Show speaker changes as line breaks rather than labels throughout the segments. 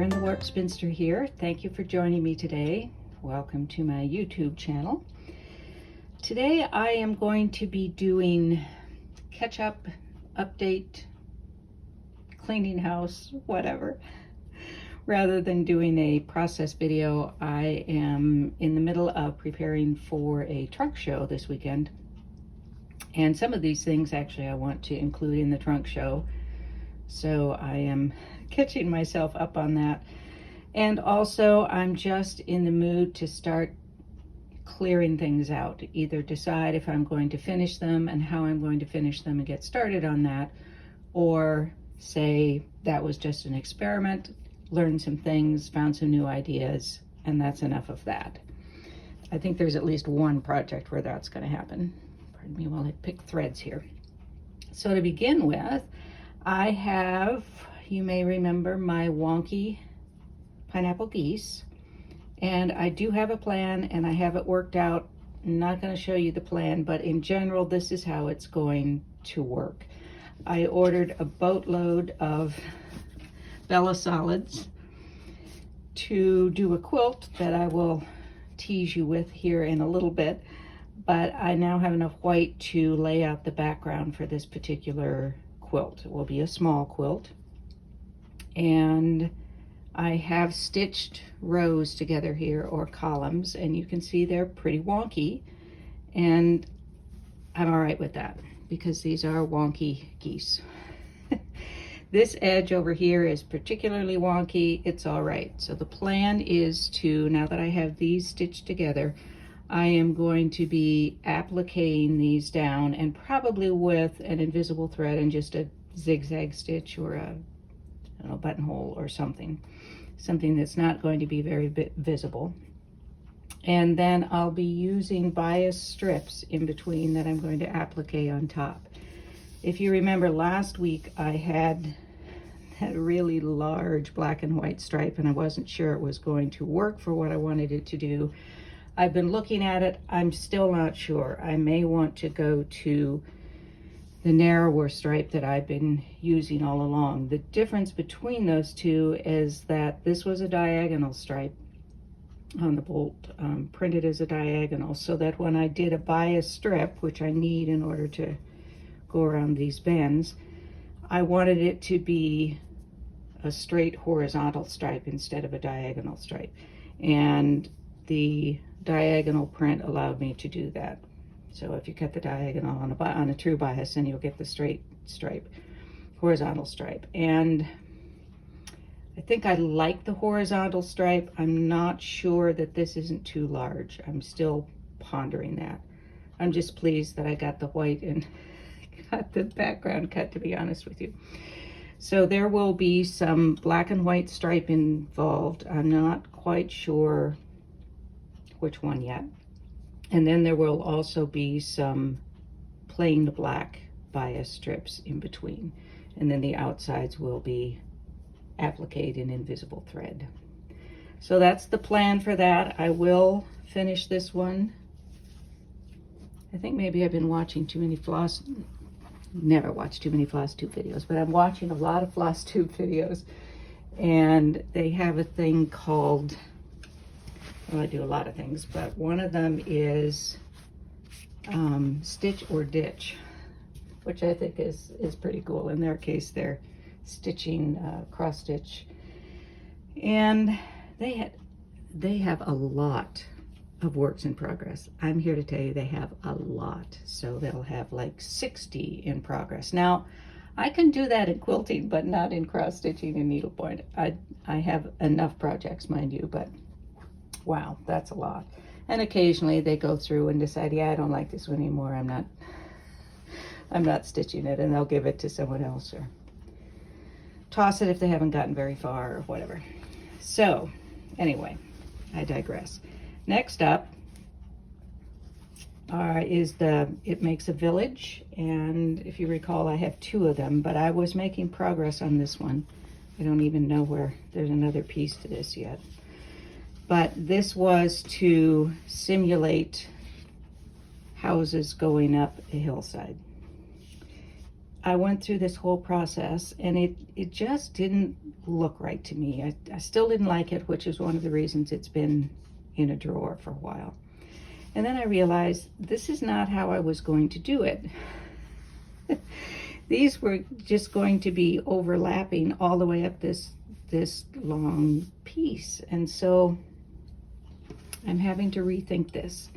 Pam the Warp Spinster here. Thank you for joining me today. Welcome to my YouTube channel. Today I am going to be doing catch-up, update, cleaning house, whatever. Rather than doing a process video, I am in the middle of preparing for a trunk show this weekend. And some of these things actually I want to include in the trunk show. So I am catching myself up on that. And also I'm just in the mood to start clearing things out. Either decide if I'm going to finish them and how I'm going to finish them and get started on that, or say that was just an experiment, learned some things, found some new ideas, and that's enough of that. I think there's at least one project where that's going to happen. Pardon me while I pick threads here. So to begin with, I have, you may remember, my Wonky pineapple geese, and I do have a plan and I have it worked out. I'm not going to show you the plan, but in general this is how it's going to work. I ordered a boatload of Bella solids to do a quilt that I will tease you with here in a little bit, but I now have enough white to lay out the background for this particular quilt. It will be a small quilt, and I have stitched rows together here, or columns, and you can see they're pretty wonky, and I'm all right with that because these are wonky geese. This edge over here is particularly wonky. It's all right. So the plan is to, now that I have these stitched together, I am going to be appliquing these down, and probably with an invisible thread and just a zigzag stitch or a, I don't know, buttonhole or something that's not going to be very visible. And then I'll be using bias strips in between that I'm going to applique on top. If you remember last week, I had that really large black and white stripe and I wasn't sure it was going to work for what I wanted it to do. I've been looking at it. I'm still not sure. I may want to go to the narrower stripe that I've been using all along. The difference between those two is that this was a diagonal stripe on the bolt, printed as a diagonal, so that when I did a bias strip, which I need in order to go around these bends, I wanted it to be a straight horizontal stripe instead of a diagonal stripe. And the diagonal print allowed me to do that. So if you cut the diagonal on a true bias, then you'll get the straight stripe, horizontal stripe. And I think I like the horizontal stripe. I'm not sure that this isn't too large. I'm still pondering that. I'm just pleased that I got the white and got the background cut, to be honest with you. So there will be some black and white stripe involved. I'm not quite sure which one yet. And then there will also be some plain black bias strips in between. And then the outsides will be appliqued in invisible thread. So that's the plan for that. I will finish this one. I think maybe I've been watching too many floss, never watched too many floss tube videos, but I'm watching a lot of floss tube videos, and they have a thing called, well, I do a lot of things, but one of them is stitch or ditch, which I think is pretty cool. In their case, they're stitching cross stitch, and they have a lot of works in progress. I'm here to tell you they have a lot. So they'll have like 60 in progress. Now, I can do that in quilting, but not in cross stitching and needlepoint. I have enough projects, mind you, but wow, that's a lot. And occasionally they go through and decide, yeah, I don't like this one anymore. I'm not stitching it, and they'll give it to someone else or toss it if they haven't gotten very far or whatever. So anyway, I digress. Next up is It Makes a Village, and if you recall, I have two of them, but I was making progress on this one. I don't even know where there's another piece to this yet. But this was to simulate houses going up a hillside. I went through this whole process, and it just didn't look right to me. I still didn't like it, which is one of the reasons it's been in a drawer for a while. And then I realized this is not how I was going to do it. These were just going to be overlapping all the way up this long piece. And so I'm having to rethink this.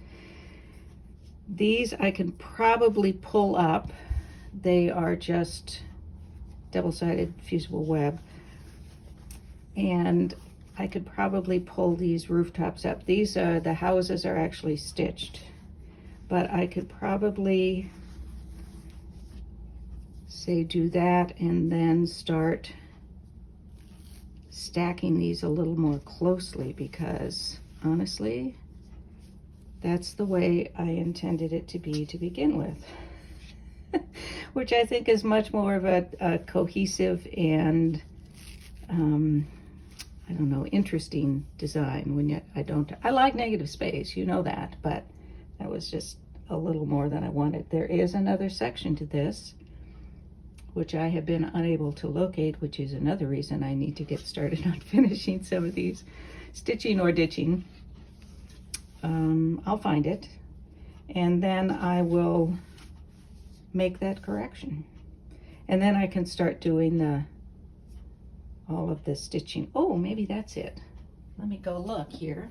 These I can probably pull up. They are just double-sided fusible web. And I could probably pull these rooftops up. These are, the houses are actually stitched. But I could probably say do that and then start stacking these a little more closely, because honestly, that's the way I intended it to be to begin with. Which I think is much more of a cohesive and I don't know, interesting design. When yet I like negative space, you know that, but that was just a little more than I wanted. There is another section to this, which I have been unable to locate, which is another reason I need to get started on finishing some of these, stitching or ditching. I'll find it, and then I will make that correction. And then I can start doing all of the stitching. Oh, maybe that's it. Let me go look here.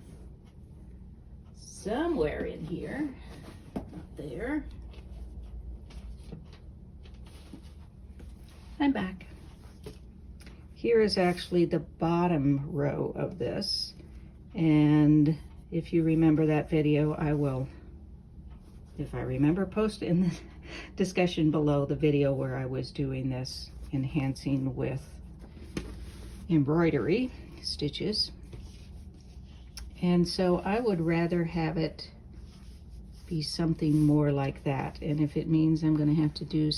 Somewhere in here, up there. I'm back. Here is actually the bottom row of this, and if you remember that video, I will, if I remember, post in the discussion below the video where I was doing this enhancing with embroidery stitches. And so I would rather have it be something more like that, and if it means I'm going to have to do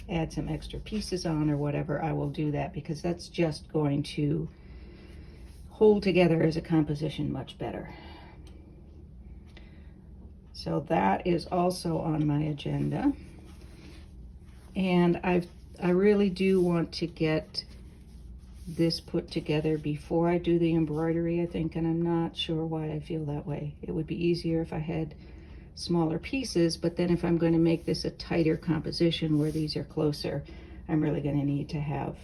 add some extra pieces on or whatever, I will do that, because that's just going to hold together as a composition much better. So that is also on my agenda. And I really do want to get this put together before I do the embroidery, I think, and I'm not sure why I feel that way. It would be easier if I had smaller pieces, but then if I'm going to make this a tighter composition where these are closer, I'm really going to need to have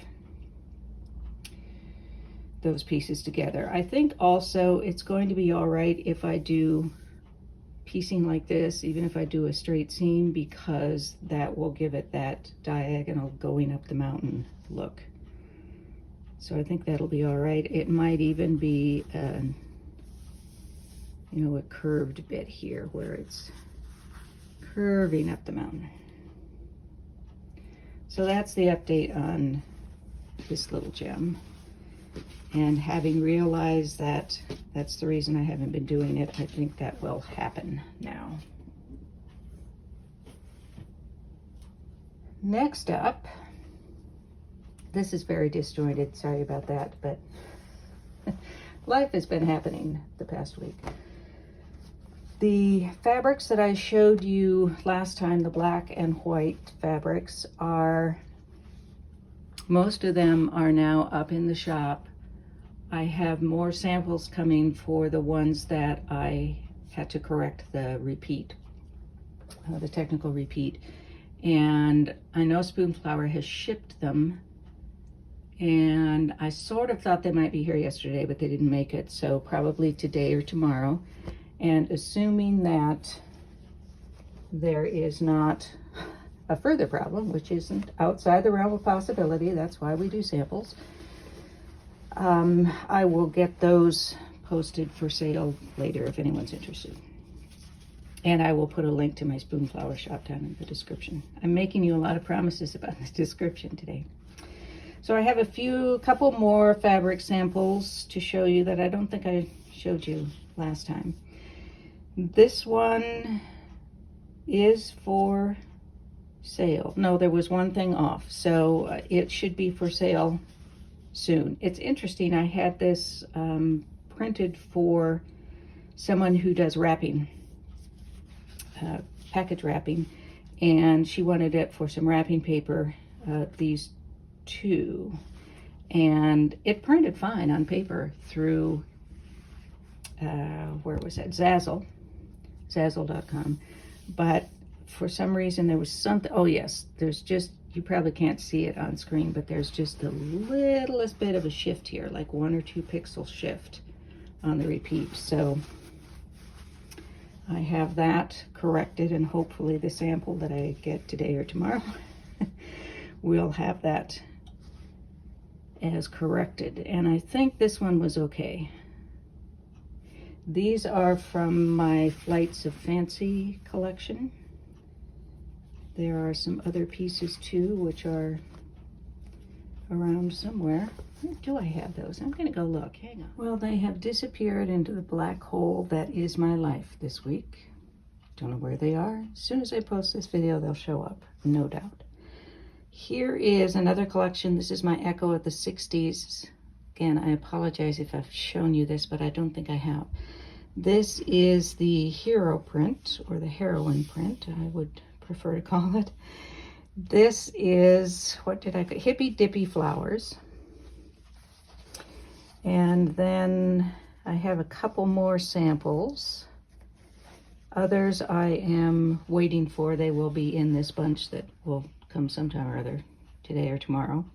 those pieces together. I think also it's going to be all right if I do piecing like this, even if I do a straight seam, because that will give it that diagonal going up the mountain look. So I think that'll be all right. It might even be you know, a curved bit here where it's curving up the mountain. So that's the update on this little gem. And having realized that that's the reason I haven't been doing it, I think that will happen now. Next up, this is very disjointed, sorry about that, but life has been happening the past week. The fabrics that I showed you last time, the black and white fabrics, most of them are now up in the shop. I have more samples coming for the ones that I had to correct the repeat, the technical repeat. And I know Spoonflower has shipped them, and I sort of thought they might be here yesterday, but they didn't make it, so probably today or tomorrow. And assuming that there is not a further problem, which isn't outside the realm of possibility, that's why we do samples, I will get those posted for sale later if anyone's interested. And I will put a link to my Spoonflower shop down in the description. I'm making you a lot of promises about the description today. So I have a couple more fabric samples to show you that I don't think I showed you last time. This one is for sale. No, there was one thing off, so it should be for sale soon. It's interesting, I had this printed for someone who does wrapping, package wrapping, and she wanted it for some wrapping paper, these two, and it printed fine on paper through where was that, Zazzle.com, but for some reason there was something, oh yes, there's just, you probably can't see it on screen, but there's just the littlest bit of a shift here, like 1 or 2 pixel shift on the repeat. So I have that corrected, and hopefully the sample that I get today or tomorrow will have that as corrected. And I think this one was okay. These are from my Flights of Fancy collection. There are some other pieces too, which are around somewhere. Where do I have those? I'm gonna go look, hang on. Well, they have disappeared into the black hole that is my life this week. Don't know where they are. As soon as I post this video, they'll show up, no doubt. Here is another collection. This is my Echo of the 60s. Again, I apologize if I've shown you this, but I don't think I have. This is the hero print, or the heroine print, I would prefer to call it. This is, what did I call, Hippy Dippy Flowers. And then I have a couple more samples. Others I am waiting for. They will be in this bunch that will come sometime or other, today or tomorrow.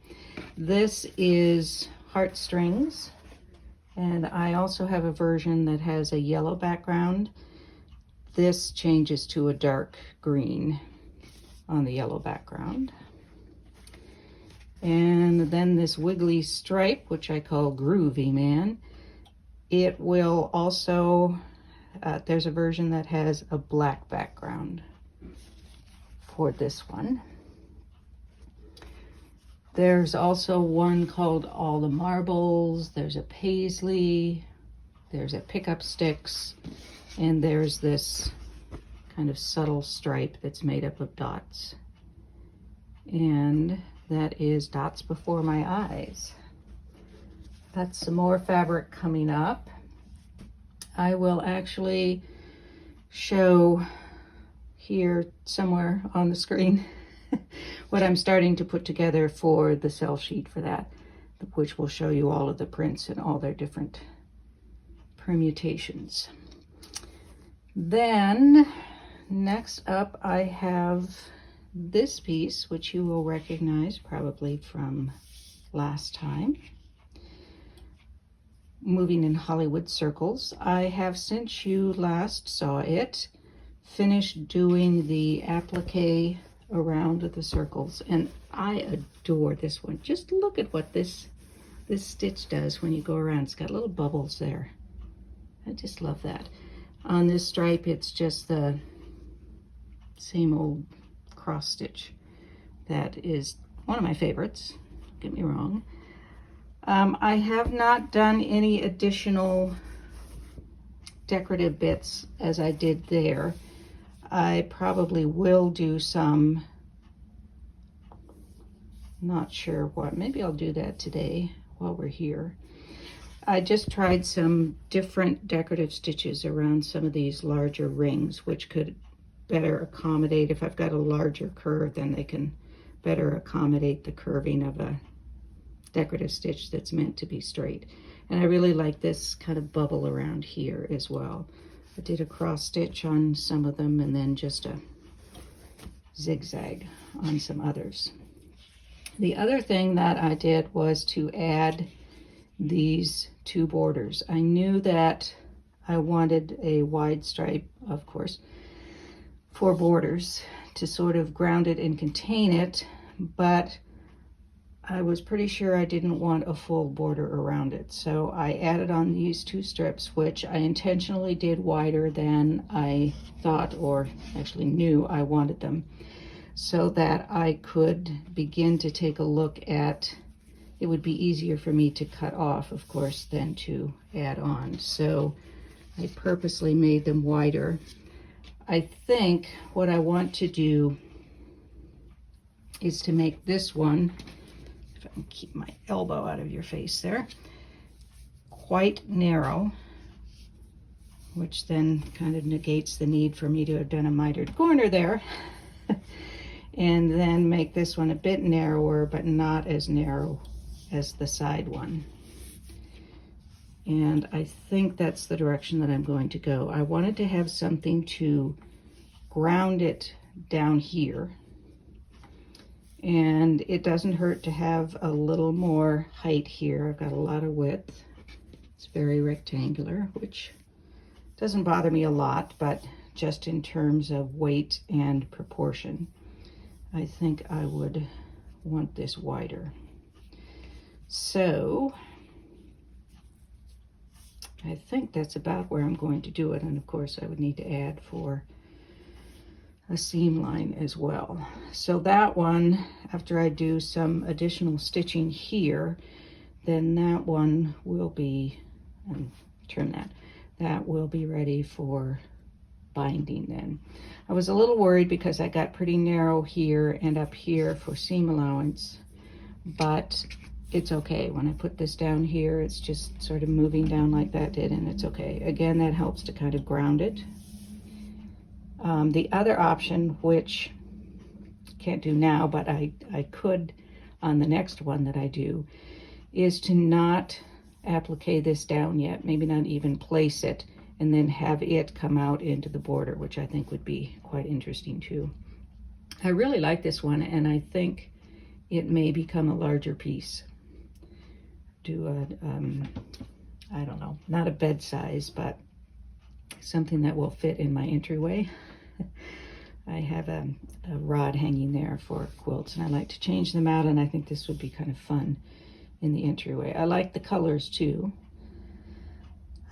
This is Heartstrings, and I also have a version that has a yellow background. This changes to a dark green on the yellow background. And then this Wiggly Stripe, which I call Groovy Man. It will also, there's a version that has a black background for this one. There's also one called All the Marbles. There's a Paisley. There's a Pickup Sticks. And there's this kind of subtle stripe that's made up of dots. And that is Dots Before My Eyes. That's some more fabric coming up. I will actually show here somewhere on the screen what I'm starting to put together for the sell sheet for that, which will show you all of the prints and all their different permutations. Then next up I have this piece, which you will recognize probably from last time, Moving in Hollywood Circles. I have, since you last saw it, finished doing the applique around the circles, and I adore this one. Just look at what this stitch does when you go around. It's got little bubbles there. I just love that. On this stripe, it's just the same old cross stitch. That is one of my favorites, don't get me wrong. I have not done any additional decorative bits as I did there. I probably will do some, not sure what, maybe I'll do that today while we're here. I just tried some different decorative stitches around some of these larger rings, which could better accommodate, if I've got a larger curve, then they can better accommodate the curving of a decorative stitch that's meant to be straight. And I really like this kind of bubble around here as well. I did a cross stitch on some of them and then just a zigzag on some others. The other thing that I did was to add these 2 borders. I knew that I wanted a wide stripe, of course, for borders to sort of ground it and contain it, but I was pretty sure I didn't want a full border around it. So I added on these 2 strips, which I intentionally did wider than I thought, or actually knew I wanted them, so that I could begin to take a look at, it would be easier for me to cut off, of course, than to add on. So I purposely made them wider. I think what I want to do is to make this one, if I can keep my elbow out of your face there, quite narrow, which then kind of negates the need for me to have done a mitered corner there. And then make this one a bit narrower, but not as narrow as the side one. And I think that's the direction that I'm going to go. I wanted to have something to ground it down here. And it doesn't hurt to have a little more height here. I've got a lot of width. It's very rectangular, which doesn't bother me a lot, but just in terms of weight and proportion, I think I would want this wider. So I think that's about where I'm going to do it. And of course I would need to add for a seam line as well. So that one, after I do some additional stitching here, then that one will be, and trim that, that will be ready for binding then. I was a little worried because I got pretty narrow here and up here for seam allowance, but it's okay. When I put this down here, it's just sort of moving down like that did, and it's okay. Again, that helps to kind of ground it. The other option, which can't do now, but I could on the next one that I do, is to not applique this down yet, maybe not even place it, and then have it come out into the border, which I think would be quite interesting too. I really like this one, and I think it may become a larger piece. Do a, I don't know, not a bed size, but something that will fit in my entryway. I have a rod hanging there for quilts, and I like to change them out, and I think this would be kind of fun in the entryway. I like the colors too.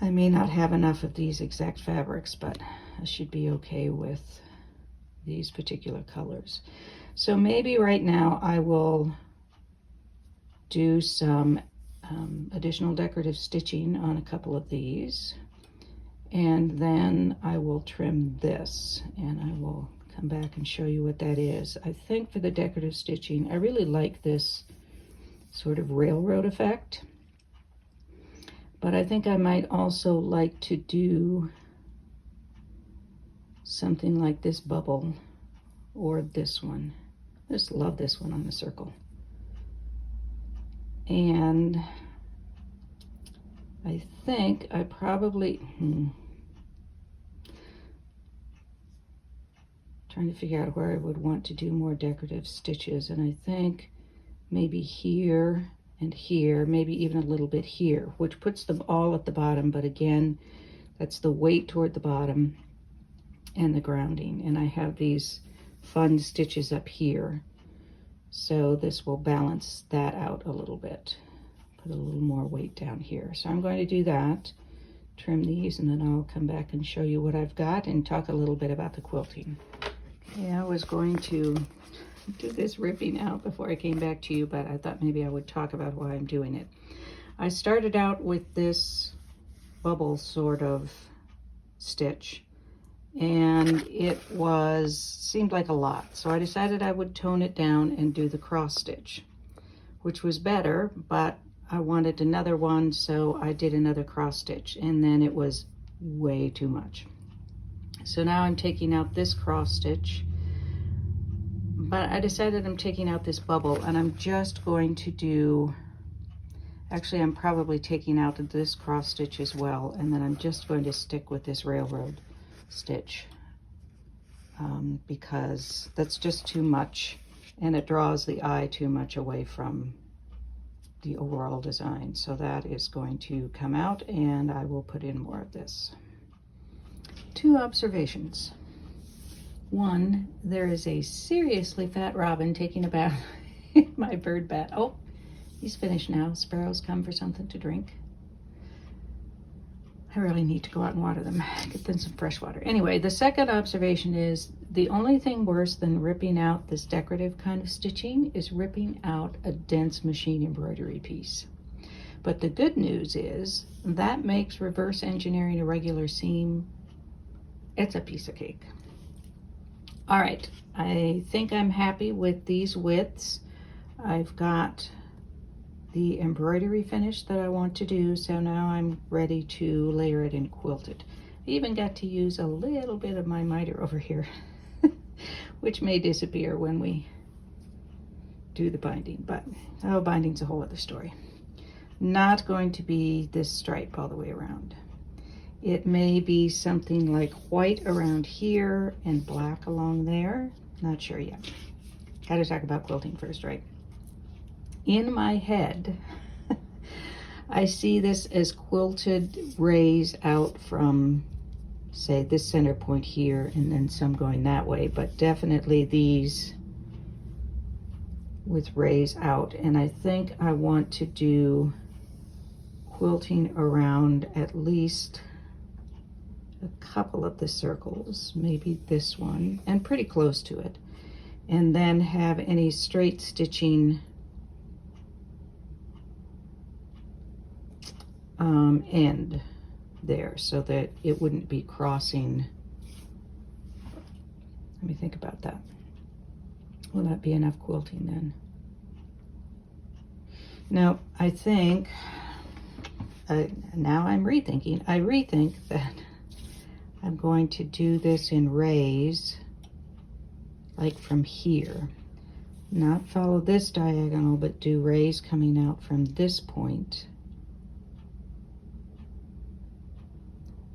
I may not have enough of these exact fabrics, but I should be okay with these particular colors. So maybe right now I will do some additional decorative stitching on a couple of these, and then I will trim this, and I will come back and show you what that is. I think for the decorative stitching, I really like this sort of railroad effect. But I think I might also like to do something like this bubble or this one. I just love this one on the circle. And I think I probably, trying to figure out where I would want to do more decorative stitches. And I think maybe here and here, maybe even a little bit here, which puts them all at the bottom. But again, that's the weight toward the bottom and the grounding. And I have these fun stitches up here, so this will balance that out a little bit, put a little more weight down here. So I'm going to do that, trim these, and then I'll come back and show you what I've got and talk a little bit about the quilting. Yeah, I was going to do this ripping out before I came back to you, but I thought maybe I would talk about why I'm doing it. I started out with this bubble sort of stitch, and it seemed like a lot. So I decided I would tone it down and do the cross stitch, which was better, but I wanted another one, so I did another cross stitch, and then it was way too much. So now I'm taking out this cross stitch, but I decided I'm taking out this bubble, and I'm just going to do, actually I'm probably taking out this cross stitch as well, and then I'm just going to stick with this railroad stitch because that's just too much, and it draws the eye too much away from the overall design. So that is going to come out, and I will put in more of this. Two observations. One, there is a seriously fat robin taking a bath in my bird bath. Oh, he's finished now. Sparrows come for something to drink. I really need to go out and water them, get them some fresh water. Anyway, the second observation is the only thing worse than ripping out this decorative kind of stitching is ripping out a dense machine embroidery piece. But the good news is that makes reverse engineering a regular seam, it's a piece of cake. All right, I think I'm happy with these widths. I've got the embroidery finish that I want to do, so now I'm ready to layer it and quilt it. I even got to use a little bit of my miter over here which may disappear when we do the binding, but oh, binding's a whole other story. Not going to be this stripe all the way around. It may be something like white around here and black along there. Not sure yet. Gotta talk about quilting first, right? In my head, I see this as quilted rays out from, say, this center point here, and then some going that way, but definitely these with rays out. And I think I want to do quilting around at least a couple of the circles, maybe this one, and pretty close to it, and then have any straight stitching end there so that it wouldn't be crossing. Let me think about that. Will that be enough quilting then? Now, I think, now I'm rethinking. I rethink that I'm going to do this in rays, like from here. Not follow this diagonal, but do rays coming out from this point.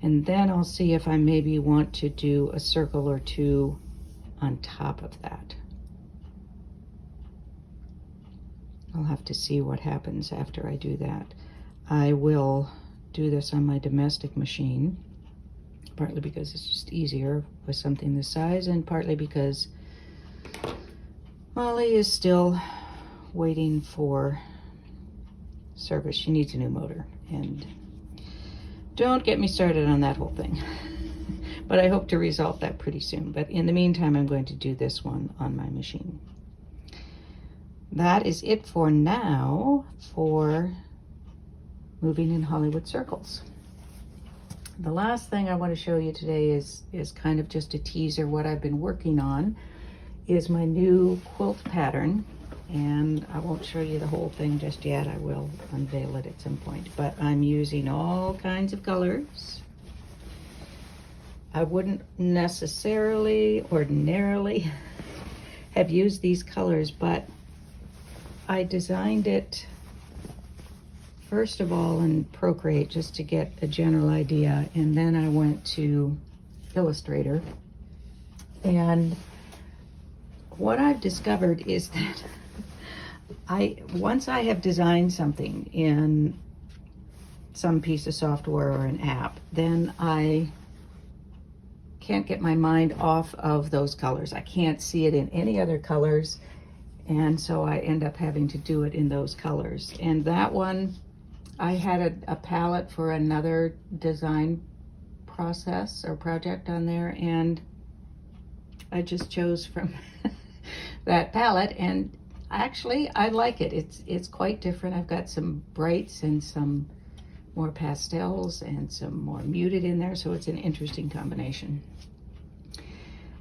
And then I'll see if I maybe want to do a circle or two on top of that. I'll have to see what happens after I do that. I will do this on my domestic machine, partly because it's just easier with something this size, and partly because Molly is still waiting for service. She needs a new motor, and don't get me started on that whole thing. But I hope to resolve that pretty soon. But in the meantime, I'm going to do this one on my machine. That is it for now for moving in Hollywood circles. The last thing I want to show you today is kind of just a teaser. What I've been working on is my new quilt pattern, and I won't show you the whole thing just yet. I will unveil it at some point, but I'm using all kinds of colors. I wouldn't necessarily, ordinarily, have used these colors, but I designed it first of all in Procreate just to get a general idea, and then I went to Illustrator, and what I've discovered is that once I have designed something in some piece of software or an app, then I can't get my mind off of those colors. I can't see it in any other colors, and so I end up having to do it in those colors. And that one, I had a palette for another design process or project on there, and I just chose from that palette, and actually I like it. It's quite different. I've got some brights and some more pastels and some more muted in there, so it's an interesting combination.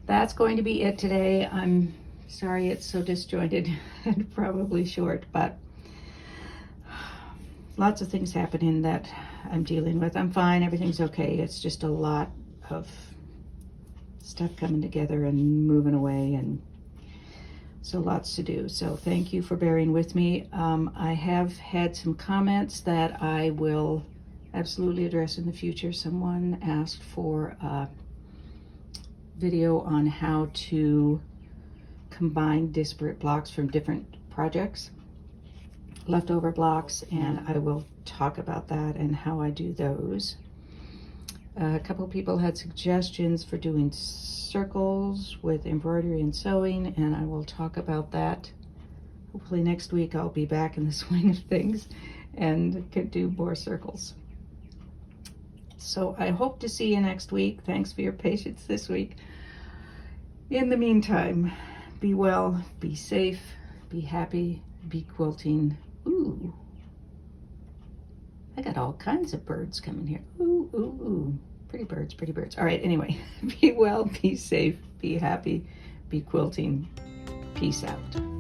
That's going to be it today. I'm sorry it's so disjointed and probably short, but lots of things happening that I'm dealing with. I'm fine, everything's okay. It's just a lot of stuff coming together and moving away, and so lots to do. So thank you for bearing with me. I have had some comments that I will absolutely address in the future. Someone asked for a video on how to combine disparate blocks from different projects, leftover blocks, and I will talk about that and how I do those. A couple people had suggestions for doing circles with embroidery and sewing, and I will talk about that. Hopefully next week I'll be back in the swing of things and can do more circles. So I hope to see you next week. Thanks for your patience this week. In the meantime, be well, be safe, be happy, be quilting. Ooh, I got all kinds of birds coming here. Ooh, ooh, ooh. Pretty birds, pretty birds. All right, anyway, be well, be safe, be happy, be quilting. Peace out.